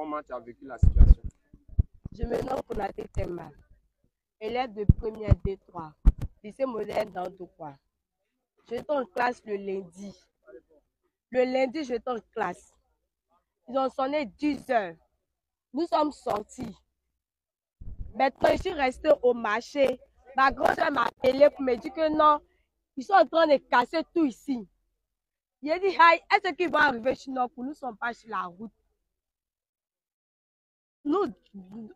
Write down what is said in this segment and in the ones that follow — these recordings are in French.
comment tu as vécu la situation? Je me nomme Konaté Temba, élève de première D3, lycée moderne d'Antoukwa. J'étais en classe le lundi. Le lundi, j'étais en classe. Ils ont sonné 10 heures. Nous sommes sortis. Maintenant, je suis restée au marché. Ma grand-sœur m'a appelé pour me dire que non, ils sont en train de casser tout ici. J'ai dit, est-ce qu'ils vont arriver chez nous? Nous ne sommes pas sur la route. Nous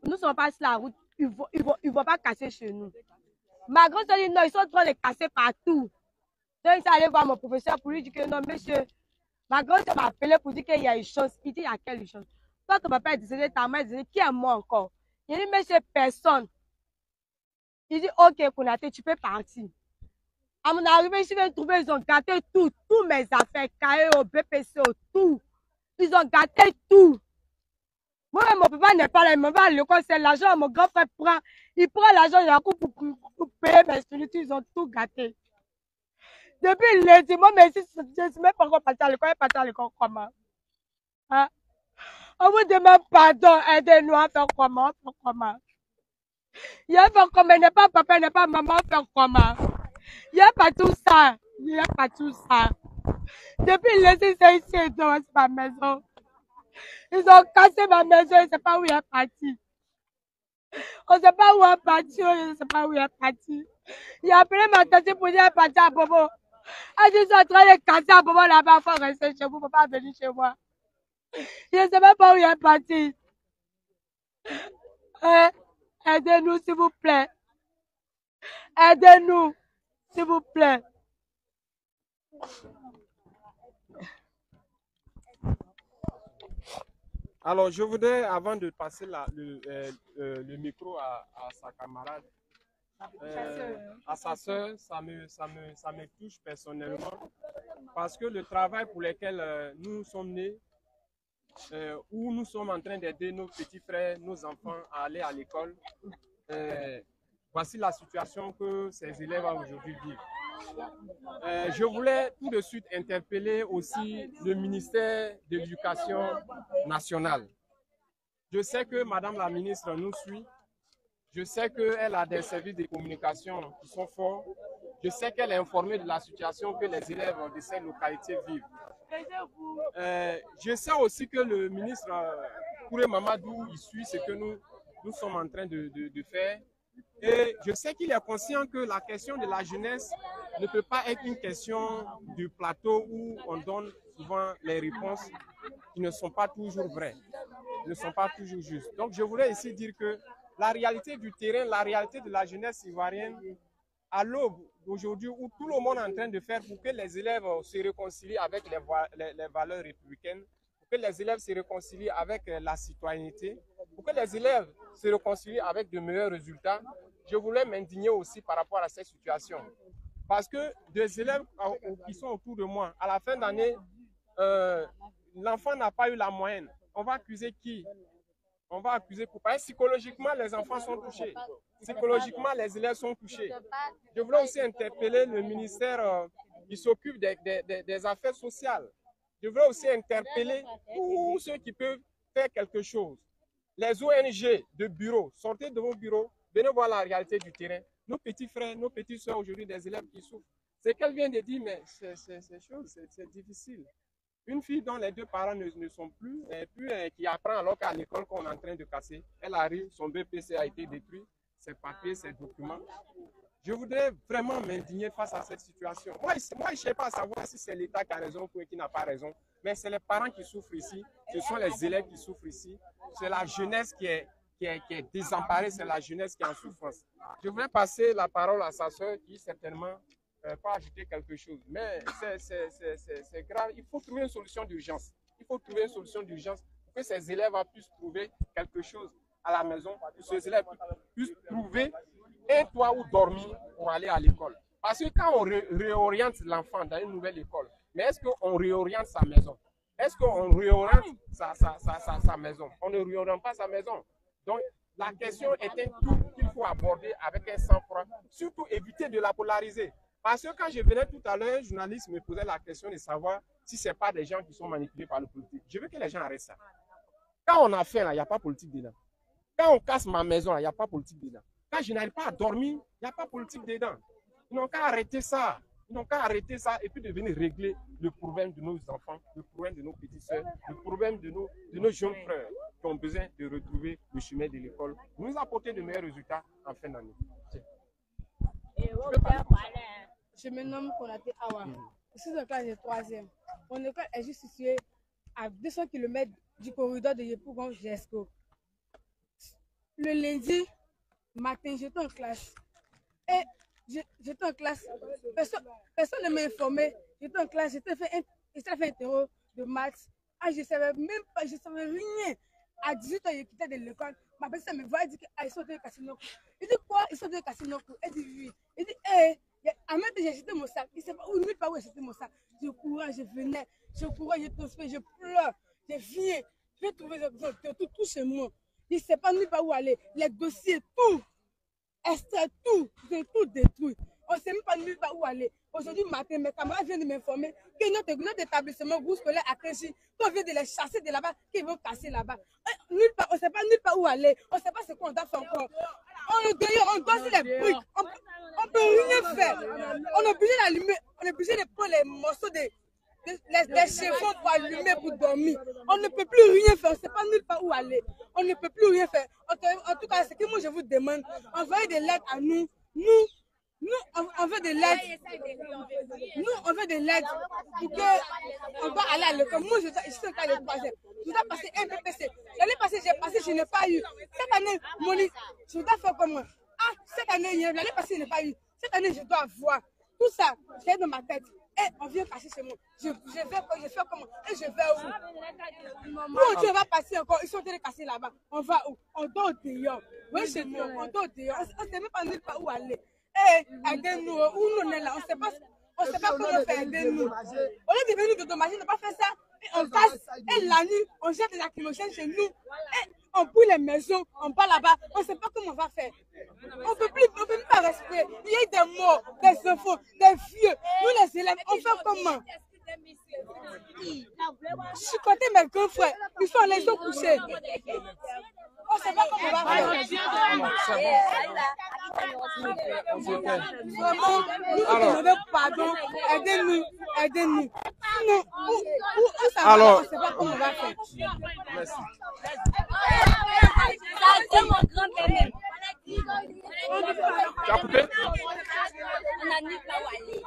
ne sommes pas sur la route. Ils ne vont pas casser chez nous. Ma grand-sœur dit, non, ils sont en train de casser partout. Donc, ils sont allés voir mon professeur pour lui dire que non, monsieur, ma grand-sœur m'a appelé pour dire qu'il y a une chance. Il dit, il y a quelle chance? Toi, ton papa est décédé, ta mère est décédée, qui est mort encore? Il dit, monsieur, personne. Il dit, ok, Konaté, tu peux partir. À mon arrivée, je vais trouver, ils ont gâté tout, tous mes affaires, cahiers au BPC, tout. Ils ont gâté tout. Moi, mon papa n'est pas là, il me va à l'école, c'est l'argent, mon grand frère prend. Il prend l'argent, il a pour payer mes spirituels, ils ont tout gâté. Depuis lundi, moi, mais si je ne suis même pas encore parti à l'école, parti à l'école comment? Hein? On vous demande pardon, aidez-nous à faire comment? Il y a pas comment, il n'est pas papa, il n'est pas maman, faire comment? Il n'y a pas tout ça. Il n'y a pas tout ça. Depuis lundi, c'est ici, dans ma maison. Ils ont cassé ma maison, je ne sais pas où il est parti. On ne sait pas où il est parti, je ne sais pas où il est parti. Il a appelé ma tante pour dire qu'il est parti à Bobo. Elle dit, ils sont en train de casser à Bobo là-bas, il faut rester chez vous, il ne faut pas venir chez moi. Je ne sais même pas où il est parti. Aidez-nous, s'il vous plaît. Aidez-nous, s'il vous plaît. Alors, je voudrais, avant de passer le micro à sa camarade, à sa sœur, ça me touche personnellement parce que le travail pour lequel nous sommes nés, où nous sommes en train d'aider nos petits frères, nos enfants à aller à l'école, voici la situation que ces élèves ont aujourd'hui vivent. Je voulais tout de suite interpeller aussi le ministère de l'Éducation nationale. Je sais que Madame la ministre nous suit. Je sais qu'elle a des services de communication qui sont forts. Je sais qu'elle est informée de la situation que les élèves de ces localités vivent. Je sais aussi que le ministre Kouré Mamadou, il suit ce que nous sommes en train de faire. Et je sais qu'il est conscient que la question de la jeunesse ne peut pas être une question du plateau où on donne souvent les réponses qui ne sont pas toujours vraies, ne sont pas toujours justes. Donc je voulais ici dire que la réalité du terrain, la réalité de la jeunesse ivoirienne, à l'aube d'aujourd'hui où tout le monde est en train de faire pour que les élèves se réconcilient avec les valeurs républicaines, pour que les élèves se réconcilient avec la citoyenneté, pour que les élèves se réconcilient avec de meilleurs résultats, je voulais m'indigner aussi par rapport à cette situation. Parce que des élèves qui sont autour de moi, à la fin d'année, l'enfant n'a pas eu la moyenne. On va accuser qui? On va accuser pour parce que psychologiquement, les enfants sont touchés. Psychologiquement, les élèves sont touchés. Je voulais aussi interpeller le ministère qui s'occupe des affaires sociales. Je voulais aussi interpeller tous ceux qui peuvent faire quelque chose. Les ONG de bureaux, sortez de vos bureaux, venez voir la réalité du terrain. Nos petits frères, nos petites soeurs aujourd'hui, des élèves qui souffrent. C'est qu'elle vient de dire, mais c'est difficile. Une fille dont les deux parents ne sont plus, qui apprend alors qu'à l'école qu'on est en train de casser, elle arrive, son BPC a été détruit, ses papiers, ses documents. Je voudrais vraiment m'indigner face à cette situation. Moi je ne sais pas savoir si c'est l'État qui a raison ou qui n'a pas raison, mais c'est les parents qui souffrent ici, ce sont les élèves qui souffrent ici, c'est la jeunesse qui est désemparée, c'est la jeunesse qui est en souffrance. Je voudrais passer la parole à sa soeur qui certainement pas ajouter quelque chose. Mais c'est grave. Il faut trouver une solution d'urgence. Il faut trouver une solution d'urgence pour que ces élèves puissent trouver quelque chose à la maison, pour que ces élèves puissent trouver un toit où dormir pour aller à l'école. Parce que quand on réoriente l'enfant dans une nouvelle école, mais est-ce qu'on réoriente sa maison? Est-ce qu'on réoriente sa maison? On ne réoriente pas sa maison. Donc, la question est un tout qu'il faut aborder avec un sang-froid, surtout éviter de la polariser. Parce que quand je venais tout à l'heure, un journaliste me posait la question de savoir si ce n'est pas des gens qui sont manipulés par le politique. Je veux que les gens arrêtent ça. Quand on a faim, il n'y a pas politique dedans. Quand on casse ma maison, il n'y a pas politique dedans. Quand je n'arrive pas à dormir, il n'y a pas politique dedans. Ils n'ont qu'à arrêter ça. Ils n'ont qu'à arrêter ça et puis de venir régler le problème de nos enfants, le problème de nos petites soeurs, le problème de nos jeunes frères qui ont besoin de retrouver le chemin de l'école, nous apporter de meilleurs résultats en fin d'année. Je me nomme Konaté Awa. Je suis en classe de 3e. Mon école est juste située à 200 km du corridor de Yepougon GESCO. Le lundi matin, j'étais en classe. Et j'étais en classe. Personne ne m'a informé. J'étais en classe. J'étais fait un interro de maths. Ah, je ne savais même pas, je ne savais rien. À 18 ans, je quittais de l'école. Ma petite me voit, elle dit qu'ils sont de Cassinoku. Il dit quoi? Ils sont de Cassinoku. Elle dit oui. Il dit, à même j'ai jeté mon sac. Il ne sait pas où, nulle part où j'ai jeté mon sac. Je courais, je venais. Je courais, je transpirais, je pleure. Je viens. Je vais trouver tout chez moi. Il ne sait pas nulle part où aller. Les dossiers, tout. Esther, tout. J'ai tout détruit. On ne sait même pas nulle part où aller. Aujourd'hui matin, mes camarades viennent de m'informer que notre établissement groupe scolaire à Kenchi, qu'on vient de les chasser de là-bas, qu'ils vont casser là-bas. Nulle part, on ne sait pas nulle part où aller. On ne sait pas ce qu'on doit faire encore. On doit sur les briques. On ne peut rien faire. On est obligé d'allumer. On est obligé de prendre les morceaux des chiffons pour allumer, pour dormir. On ne peut plus rien faire. On ne sait pas nulle part où aller. On ne peut plus rien faire. En tout cas, ce que moi je vous demande, envoyez des lettres à nous. Nous, on veut de l'aide. Nous, on veut de l'aide pour qu'on va aller à l'école. Moi, je suis en train de 3e. Je dois passer un PPC. L'année passée, j'ai passé, je n'ai pas eu. Cette année, je dois faire comment? Ah, cette année, l'année passée, je n'ai pas eu. Cette année, je dois avoir. Tout ça, c'est dans ma tête. Et on vient passer chez moi. Je fais comment? Et je vais où? Où on va passer encore? Ils sont en train de casser là-bas. On va où? On dort dehors. Oui, chez nous, on dort dehors. On ne sait même pas nulle part où aller. Aidez-nous, où on est là, on ne sait pas comment faire, aidez-nous. Au lieu de venir nous dommager, on ne pas faire ça. Et on casse, et la nuit, on jette des lacrymogènes chez nous. Et on brûle les maisons, on va là-bas, on ne sait pas comment on va faire. On ne peut plus pas respirer. Il y a des morts, des enfants, des vieux. Nous les élèves, on fait comment? Je suis côté mes grands frères, ils sont là, ils sont couchés. On ne sait pas comment on va faire. Vraiment, nous demandons pardon, aidez-nous, aidez-nous. Non, où ça va, on ne sait pas comment on va faire. Merci. C'est mon grand-père. Tu as coupé? On a mis pas où aller.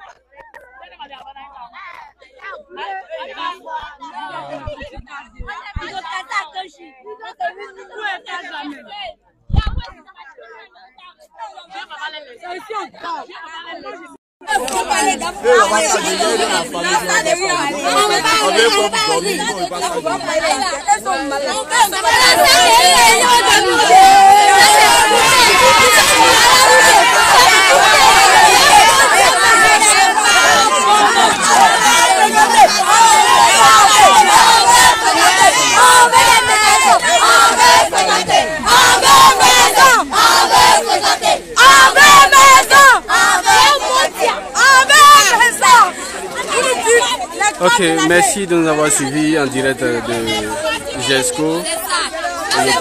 Ok, merci de nous avoir suivis en direct de GESCO. On a